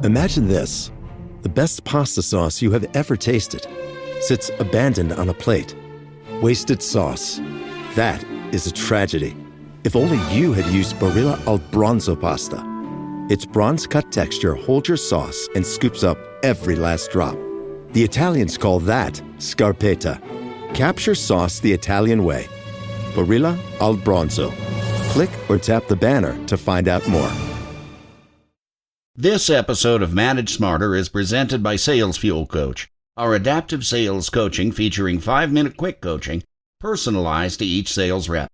Imagine this. The best pasta sauce you have ever tasted sits abandoned on a plate. Wasted sauce. That is a tragedy. If only you had used Barilla al Bronzo pasta. Its bronze-cut texture holds your sauce and scoops up every last drop. The Italians call that scarpetta. Capture sauce the Italian way. Barilla al Bronzo. Click or tap the banner to find out more. This episode of Manage Smarter is presented by Sales Fuel Coach, our adaptive sales coaching featuring 5-minute quick coaching personalized to each sales rep.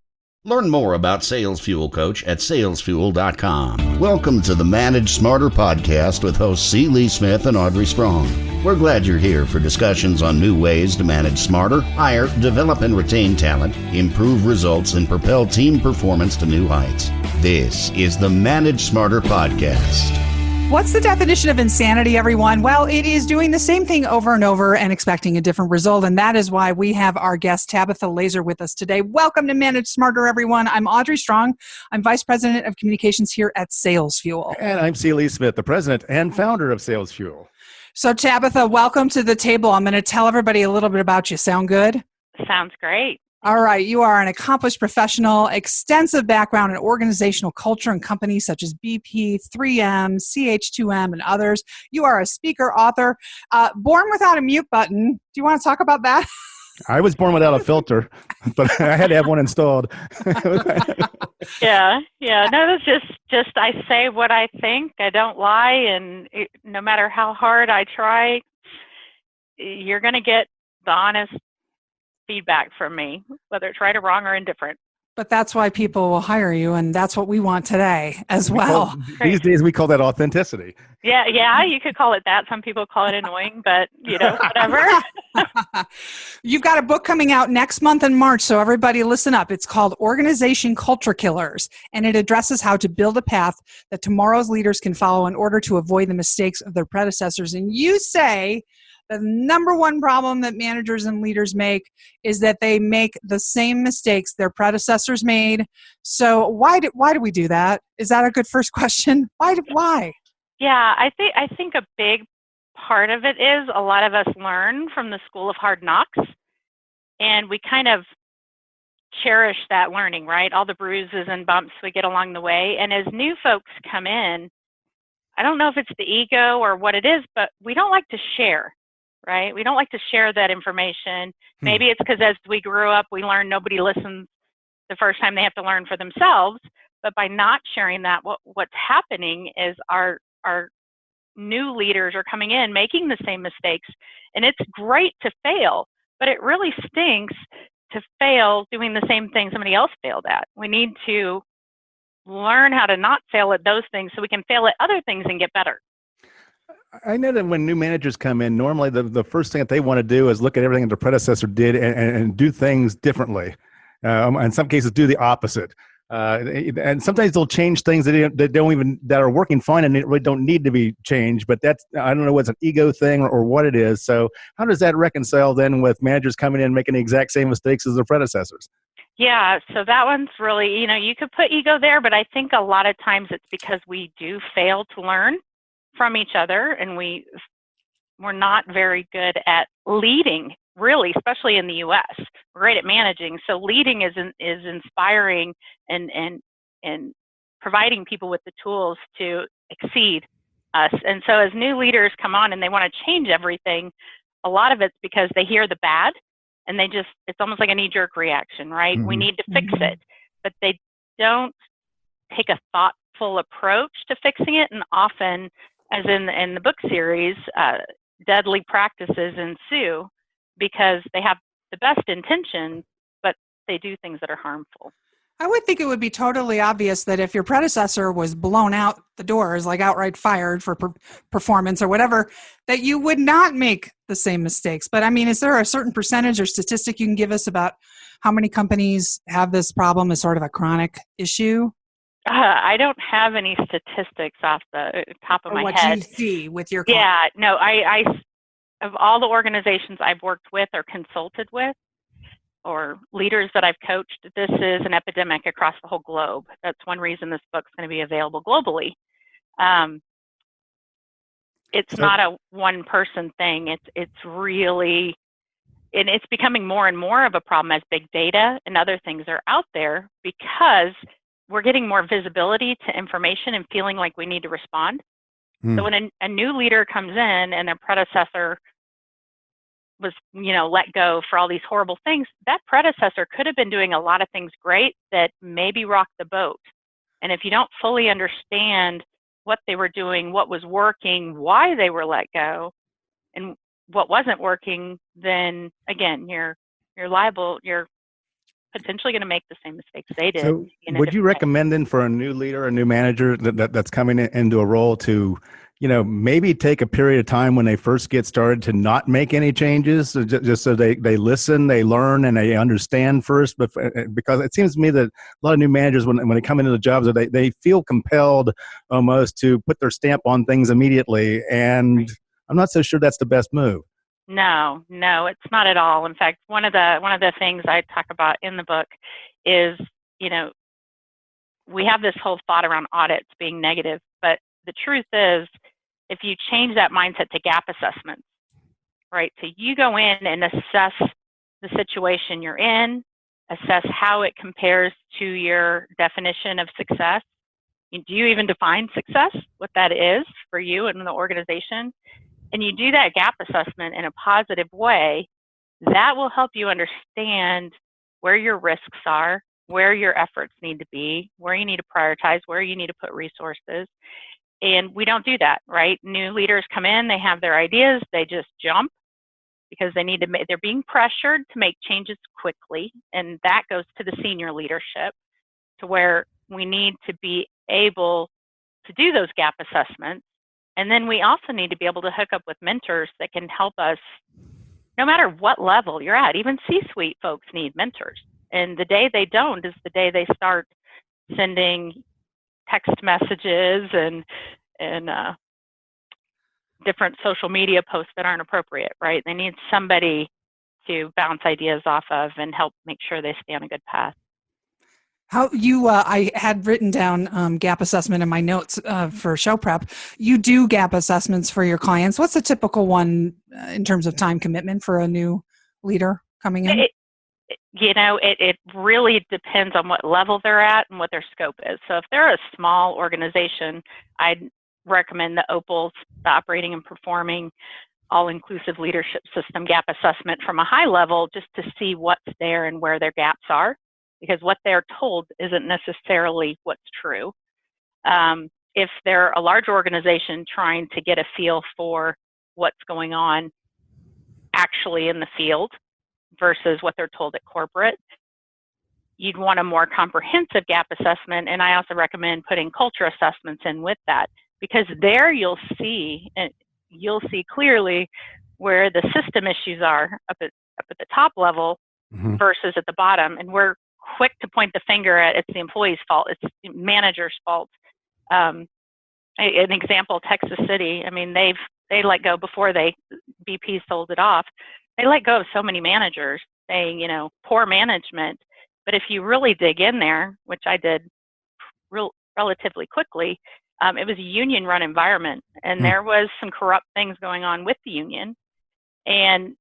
Learn more about Sales Fuel Coach at salesfuel.com. Welcome to the Manage Smarter podcast with hosts C. Lee Smith and Audrey Strong. We're glad you're here for discussions on new ways to manage smarter, hire, develop and retain talent, improve results, and propel team performance to new heights. This is the Manage Smarter podcast. What's the definition of insanity, everyone? Well, it is doing the same thing over and over and expecting a different result. And that is why we have our guest, Tabitha Laser, with us today. Welcome to Manage Smarter, everyone. I'm Audrey Strong. I'm Vice President of Communications here at Sales Fuel. And I'm C. Lee Smith, the President and Founder of Sales Fuel. So, Tabitha, welcome to the table. I'm going to tell everybody a little bit about you. Sound good? Sounds great. All right. You are an accomplished professional, extensive background in organizational culture and companies such as BP, 3M, CH2M, and others. You are a speaker, author, born without a mute button. Do you want to talk about that? I was born without a filter, but I had to have one installed. Yeah. No, that's just I say what I think. I don't lie, and no matter how hard I try, you're going to get the honest feedback from me, whether it's right or wrong or indifferent. But that's why people will hire you, and that's what we want today as well. These days we call that authenticity. Yeah, you could call it that. Some people call it annoying, but whatever. You've got a book coming out next month in March, so everybody listen up. It's called Organization Culture Killers, and it addresses how to build a path that tomorrow's leaders can follow in order to avoid the mistakes of their predecessors. And you say the number one problem that managers and leaders make is that they make the same mistakes their predecessors made. So why do we do that? Is that a good first question? Why? Yeah, I think a big part of it is a lot of us learn from the school of hard knocks, and we kind of cherish that learning, right? All the bruises and bumps we get along the way. And as new folks come in, I don't know if it's the ego or what it is, but we don't like to share. Right? We don't like to share that information. Maybe it's because as we grew up, we learned nobody listens the first time they have to learn for themselves. But by not sharing that, what's happening is our new leaders are coming in, making the same mistakes. And it's great to fail, but it really stinks to fail doing the same thing somebody else failed at. We need to learn how to not fail at those things so we can fail at other things and get better. I know that when new managers come in, normally the first thing that they want to do is look at everything that their predecessor did and do things differently. In some cases, do the opposite. And sometimes they'll change things that are working fine and it really don't need to be changed. But that's, I don't know what's an ego thing or what it is. So how does that reconcile then with managers coming in making the exact same mistakes as their predecessors? Yeah, so that one's really, you could put ego there, but I think a lot of times it's because we do fail to learn from each other, and we're not very good at leading, really, especially in the U.S. We're great at managing, so leading is inspiring and providing people with the tools to exceed us. And so as new leaders come on and they want to change everything, a lot of it's because they hear the bad, and it's almost like a knee-jerk reaction, right? Mm-hmm. We need to fix it, but they don't take a thoughtful approach to fixing it, and often, as in the book series, deadly practices ensue because they have the best intentions, but they do things that are harmful. I would think it would be totally obvious that if your predecessor was blown out the doors, like outright fired for performance or whatever, that you would not make the same mistakes. But I mean, is there a certain percentage or statistic you can give us about how many companies have this problem as sort of a chronic issue? I don't have any statistics off the top of my head. What you see with your clients. Yeah, no, I of all the organizations I've worked with or consulted with or leaders that I've coached, this is an epidemic across the whole globe. That's one reason this book's going to be available globally. it's So- not a one person thing. It's really, and it's becoming more and more of a problem as big data and other things are out there, because we're getting more visibility to information and feeling like we need to respond. So when a new leader comes in and their predecessor was, let go for all these horrible things, that predecessor could have been doing a lot of things great that maybe rocked the boat. And if you don't fully understand what they were doing, what was working, why they were let go, and what wasn't working, then again, you're liable. You're potentially going to make the same mistakes they did. So in a would you different way. recommend then for a new leader, a new manager that's coming into a role to, maybe take a period of time when they first get started to not make any changes, just so they listen, they learn, and they understand first? But because it seems to me that a lot of new managers, when they come into the jobs, they feel compelled almost to put their stamp on things immediately. And I'm not so sure that's the best move. No, it's not at all. In fact, one of the things I talk about in the book is, we have this whole thought around audits being negative, but the truth is, if you change that mindset to gap assessments, right? So you go in and assess the situation you're in, assess how it compares to your definition of success. Do you even define success, what that is for you and the organization? And you do that gap assessment in a positive way, that will help you understand where your risks are, where your efforts need to be, where you need to prioritize, where you need to put resources. And we don't do that, right? New leaders come in, they have their ideas, they just jump because they're being pressured to make changes quickly. And that goes to the senior leadership, to where we need to be able to do those gap assessments. And then we also need to be able to hook up with mentors that can help us, no matter what level you're at. Even C-suite folks need mentors. And the day they don't is the day they start sending text messages and different social media posts that aren't appropriate, right? They need somebody to bounce ideas off of and help make sure they stay on a good path. How you? I had written down gap assessment in my notes for show prep. You do gap assessments for your clients. What's a typical one in terms of time commitment for a new leader coming in? It really depends on what level they're at and what their scope is. So if they're a small organization, I'd recommend the OPALS, the Operating and Performing All-Inclusive Leadership System gap assessment from a high level, just to see what's there and where their gaps are, because what they're told isn't necessarily what's true. If they're a large organization trying to get a feel for what's going on actually in the field versus what they're told at corporate, you'd want a more comprehensive gap assessment. And I also recommend putting culture assessments in with that, because there you'll see clearly where the system issues are up at the top level versus at the bottom. And we're quick to point the finger at it's the employee's fault, it's the manager's fault. An example, Texas City, I mean, they let go before BP sold it off. They let go of so many managers saying, poor management. But if you really dig in there, which I did relatively quickly, it was a union-run environment, and there was some corrupt things going on with the union. And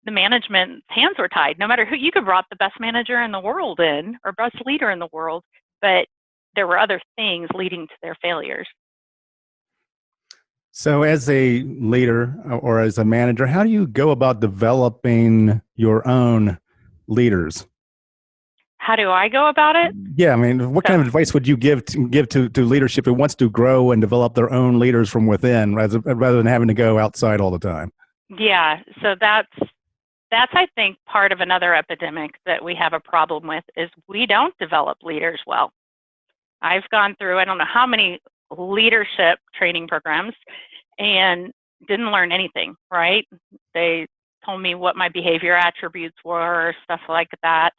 the management's hands were tied. No matter who, you could brought the best manager in the world in, or best leader in the world, but there were other things leading to their failures. So as a leader or as a manager, how do you go about developing your own leaders? How do I go about it? Yeah, I mean, what kind of advice would you give to leadership who wants to grow and develop their own leaders from within rather than having to go outside all the time? Yeah, so that's I think part of another epidemic that we have a problem with is we don't develop leaders well. I've gone through I don't know how many leadership training programs and didn't learn anything, right? They told me what my behavior attributes were, stuff like that.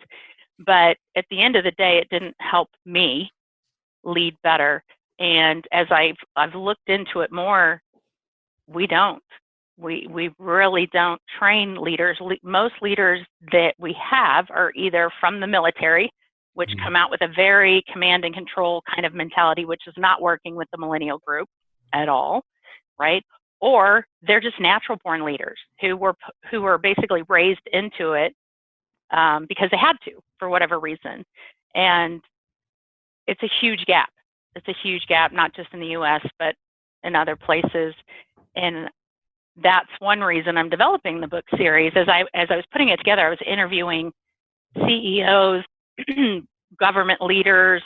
But at the end of the day, it didn't help me lead better. And as I've looked into it more, we don't. We really don't train leaders. Most leaders that we have are either from the military, which come out with a very command and control kind of mentality, which is not working with the millennial group at all, right? or they're just natural born leaders who were basically raised into it because they had to for whatever reason. And it's a huge gap. It's a huge gap, not just in the U.S., but in other places. And that's one reason I'm developing the book series. As I was putting it together, I was interviewing CEOs, government leaders,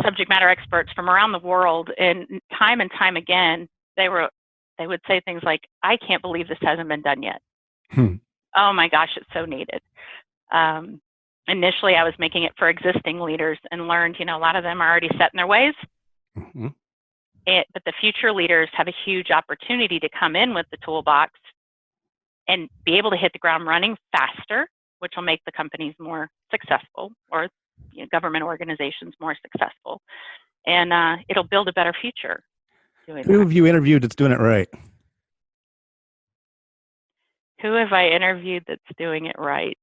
subject matter experts from around the world, and time again, they would say things like, "I can't believe this hasn't been done yet." Oh my gosh, it's so needed. Initially, I was making it for existing leaders and learned, a lot of them are already set in their ways. Mm-hmm. But the future leaders have a huge opportunity to come in with the toolbox and be able to hit the ground running faster, which will make the companies more successful, or government organizations more successful. And it'll build a better future. Who have you interviewed that's doing it right? Who have I interviewed that's doing it right?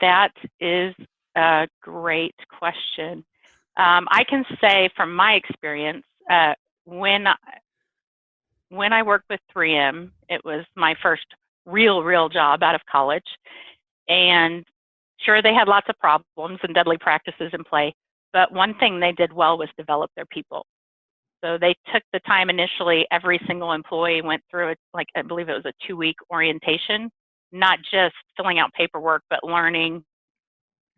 That is a great question. I can say from my experience, when I worked with 3M, it was my first real job out of college. And sure, they had lots of problems and deadly practices in play, but one thing they did well was develop their people. So they took the time initially, every single employee went through it, like I believe it was a 2-week orientation, not just filling out paperwork, but learning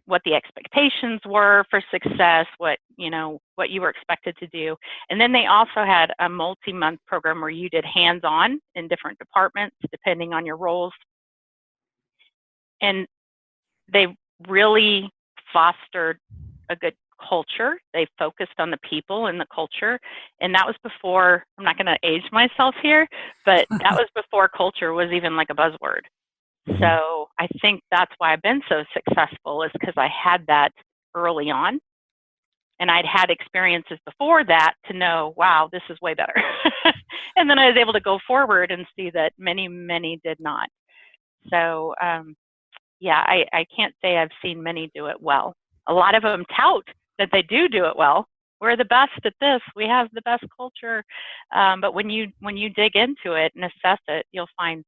what the expectations were for success, what you were expected to do. And then they also had a multi-month program where you did hands-on in different departments, depending on your roles. And they really fostered a good culture. They focused on the people and the culture. And that was before, I'm not going to age myself here, but that was before culture was even like a buzzword. So I think that's why I've been so successful, is because I had that early on. And I'd had experiences before that to know, wow, this is way better. And then I was able to go forward and see that many did not. So I can't say I've seen many do it well. A lot of them tout that they do it well. We're the best at this. We have the best culture. But when you dig into it and assess it, you'll find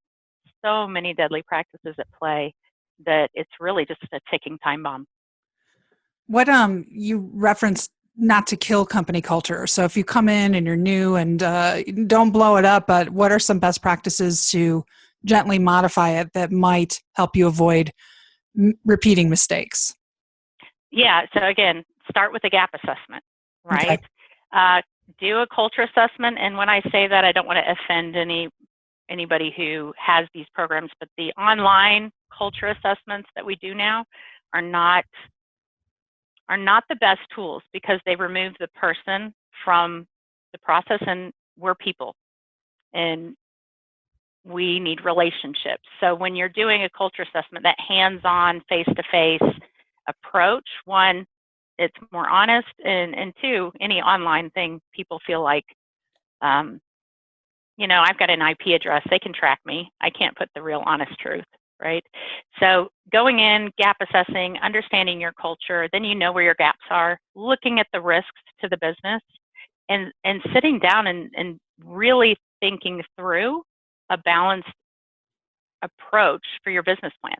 so many deadly practices at play that it's really just a ticking time bomb. What you referenced not to kill company culture. So if you come in and you're new and don't blow it up, but what are some best practices to gently modify it that might help you avoid repeating mistakes? Yeah. So again, start with a gap assessment, right? Okay. Do a culture assessment. And when I say that, I don't want to offend anybody who has these programs, but the online culture assessments that we do now are not the best tools, because they remove the person from the process, and we're people and we need relationships. So when you're doing a culture assessment, that hands-on, face-to-face approach, one, it's more honest, and two, any online thing, people feel like, I've got an IP address, they can track me. I can't put the real honest truth, right? So going in, gap assessing, understanding your culture, then you know where your gaps are, looking at the risks to the business, and sitting down and really thinking through a balanced approach for your business plan.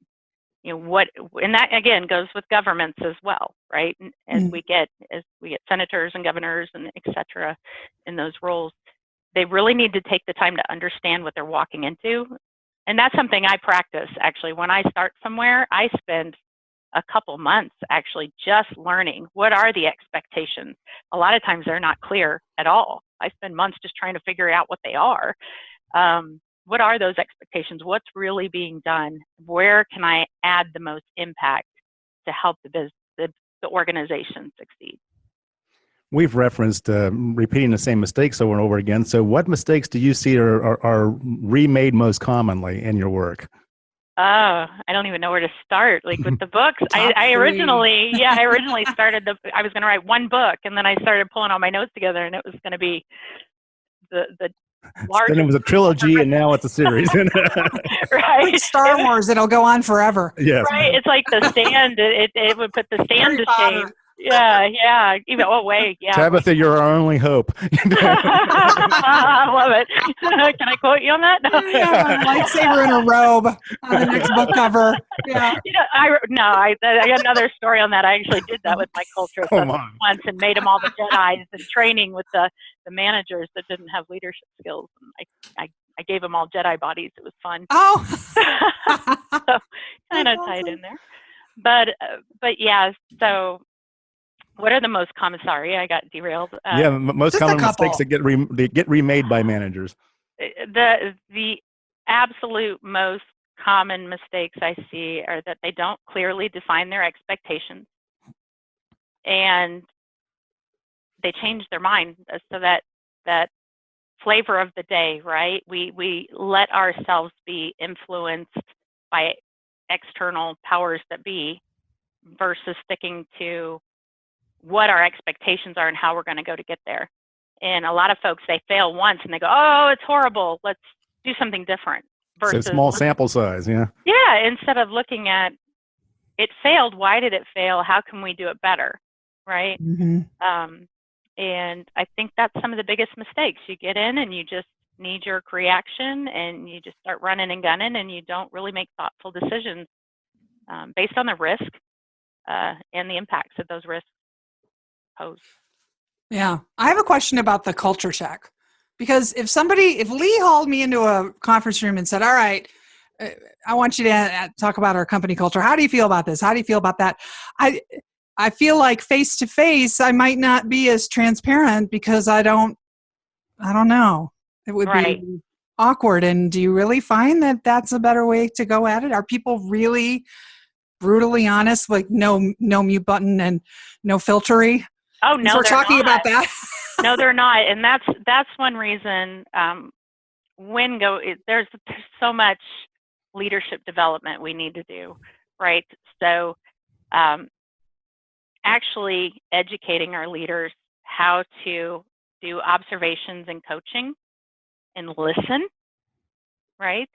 And that again goes with governments as well, right? As we get senators and governors and et cetera in those roles, they really need to take the time to understand what they're walking into. And that's something I practice, actually. When I start somewhere, I spend a couple months actually just learning what are the expectations. A lot of times they're not clear at all. I spend months just trying to figure out what they are. What are those expectations? What's really being done? Where can I add the most impact to help the organization succeed? We've referenced repeating the same mistakes over and over again. So what mistakes do you see are remade most commonly in your work? Oh, I don't even know where to start. Like with the books, I originally started I was going to write one book, and then I started pulling all my notes together, and it was going to be the largest. Then it was a trilogy, and now it's a series. Right. Like Star Wars, it'll go on forever. Yes. Right. It's like The Stand. It would put The Stand to shame. Yeah. Even, oh, wait, yeah. Tabitha, you're our only hope. I love it. Can I quote you on that? No. Yeah, a lightsaber in a robe on the next book cover. Yeah. I got another story on that. I actually did that with my culture Come on. once and made them all the Jedis and training with the managers that didn't have leadership skills. And I gave them all Jedi bodies. It was fun. Oh. So kind of tied in there. But yeah, so what are the most common, sorry, I got derailed. Most just a common couple. mistakes that get remade by managers. The absolute most common mistakes I see are that they don't clearly define their expectations and they change their mind. So that flavor of the day, right? We let ourselves be influenced by external powers that be versus sticking to what our expectations are and how we're going to go to get there. And a lot of folks, they fail once and they go, oh, it's horrible. Let's do something different. Versus So small sample size, yeah. Yeah, instead of looking at it failed, why did it fail? How can we do it better, right? Mm-hmm. And I think that's some of the biggest mistakes. You get in and you just knee-jerk reaction and you just start running and gunning and you don't really make thoughtful decisions based on the risk and the impacts that those risks pose. Yeah. I have a question about the culture check. Because if Lee hauled me into a conference room and said, all right, I want you to talk about our company culture. How do you feel about this? How do you feel about that? I feel like face to face, I might not be as transparent because I don't know. It would be awkward. And do you really find that that's a better way to go at it? Are people really brutally honest, like no mute button and no filtery? Oh, no, we're talking about that. No, they're not. And that's one reason there's so much leadership development we need to do, right? So actually educating our leaders how to do observations and coaching and listen, right?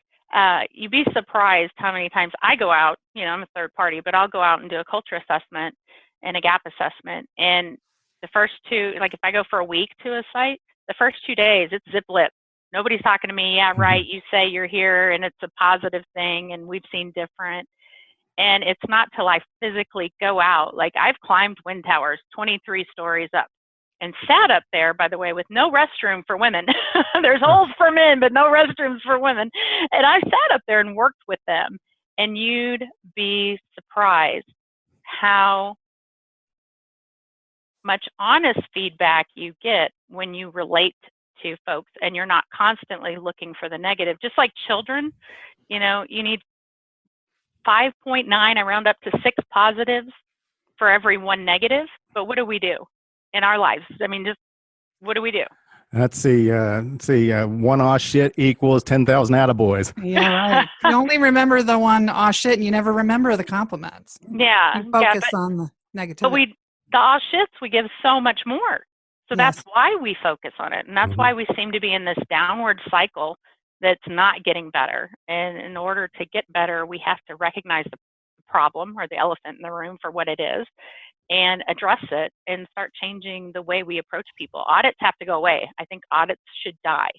You'd be surprised how many times I go out, I'm a third party, but I'll go out and do a culture assessment and a gap assessment. And the first two, like if I go for a week to a site, the first 2 days, it's zip lip. Nobody's talking to me. Yeah, right. You say you're here and it's a positive thing and we've seen different. And it's not till I physically go out. Like I've climbed wind towers, 23 stories up and sat up there, by the way, with no restroom for women. There's holes for men, but no restrooms for women. And I sat up there and worked with them. And you'd be surprised how much honest feedback you get when you relate to folks and you're not constantly looking for the negative. Just like children, you need 5.9, I round up to 6 positives for every 1 negative. But what do we do in our lives? I mean, just what do we do? Let's see. One aw shit equals 10,000 attaboys. Yeah, right. You only remember the one aw shit and you never remember the compliments. Yeah. You focus on the negativity. But the aw shits, we give so much more. So that's why we focus on it. And that's why we seem to be in this downward cycle that's not getting better. And in order to get better, we have to recognize the problem or the elephant in the room for what it is and address it and start changing the way we approach people. Audits have to go away. I think audits should die.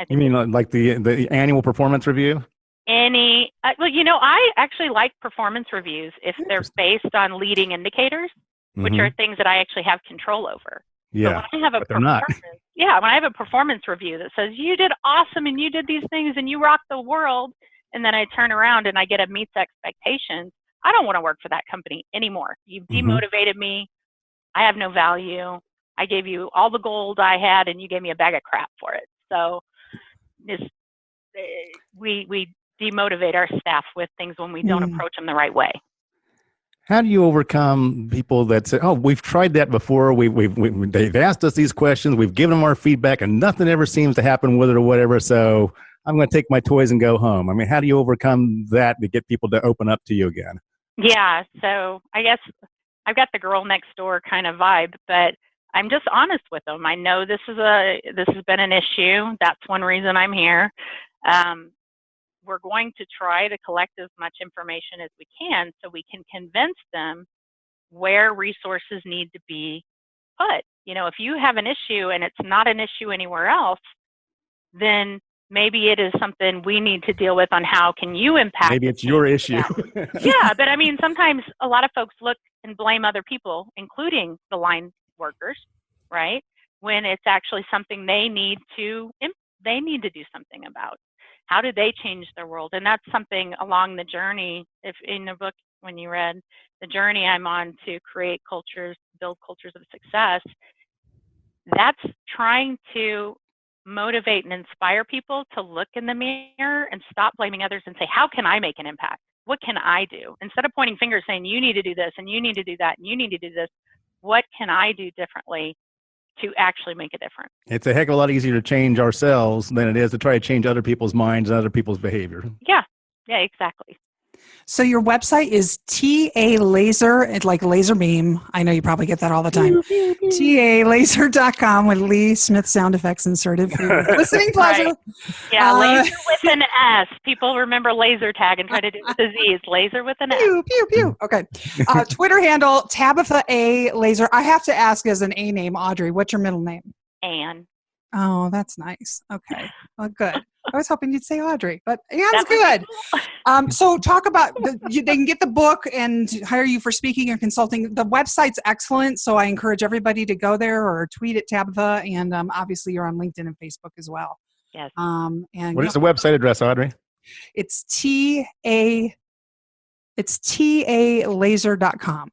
You mean like the annual performance review? I actually like performance reviews if they're based on leading indicators, which are things that I actually have control over. Yeah, when I have when I have a performance review that says you did awesome and you did these things and you rocked the world, and then I turn around and I get a meets expectations, I don't want to work for that company anymore. You've demotivated me. I have no value. I gave you all the gold I had and you gave me a bag of crap for it. So we demotivate our staff with things when we don't approach them the right way. How do you overcome people that say, "Oh, we've tried that before. They've asked us these questions. We've given them our feedback, and nothing ever seems to happen with it, or whatever. So I'm going to take my toys and go home." I mean, how do you overcome that to get people to open up to you again? Yeah, so I guess I've got the girl next door kind of vibe, but I'm just honest with them. I know this has been an issue. That's one reason I'm here. We're going to try to collect as much information as we can so we can convince them where resources need to be put. You know, if you have an issue and it's not an issue anywhere else, then maybe it is something we need to deal with on how can you impact. Maybe it's your issue. Yeah, but I mean, sometimes a lot of folks look and blame other people, including the line workers, right? When it's actually something they need to do something about. How do they change their world? And that's something along the journey, if in the book, when you read the journey I'm on to create cultures, build cultures of success, that's trying to motivate and inspire people to look in the mirror and stop blaming others and say, how can I make an impact? What can I do? Instead of pointing fingers saying, you need to do this and you need to do that and you need to do this, what can I do differently to actually make a difference? It's a heck of a lot easier to change ourselves than it is to try to change other people's minds and other people's behavior. Yeah, exactly. So your website is TA Laser, it's like laser beam. I know you probably get that all the time. TALaser.com with Lee Smith sound effects inserted for your listening pleasure. Right. Yeah, laser with an S. People remember laser tag and try to do it with a Z. It's laser with an S. Pew, pew, pew. Okay. Twitter handle, Tabitha A. Laser. I have to ask as an A name, Audrey, what's your middle name? Anne. Oh, that's nice. Okay. Well, good. I was hoping you'd say Audrey, but yeah, that's good. So talk about, they can get the book and hire you for speaking or consulting. The website's excellent, so I encourage everybody to go there or tweet at Tabitha, and obviously you're on LinkedIn and Facebook as well. Yes. And what is the website address, Audrey? It's TALaser.com.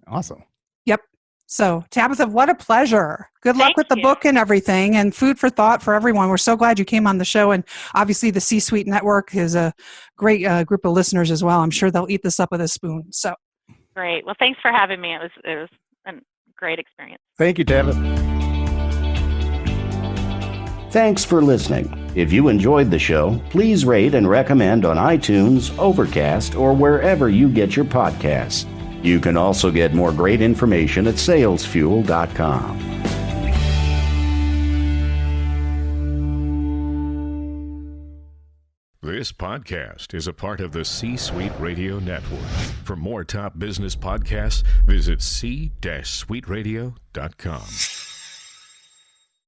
Awesome. Yep. So, Tabitha, what a pleasure. Good luck with the book and everything, and food for thought for everyone. We're so glad you came on the show, and obviously the C-Suite Network is a great group of listeners as well. I'm sure they'll eat this up with a spoon. So, great. Well, thanks for having me. It was a great experience. Thank you, Tabitha. Thanks for listening. If you enjoyed the show, please rate and recommend on iTunes, Overcast, or wherever you get your podcasts. You can also get more great information at salesfuel.com. This podcast is a part of the C-Suite Radio Network. For more top business podcasts, visit c-suiteradio.com.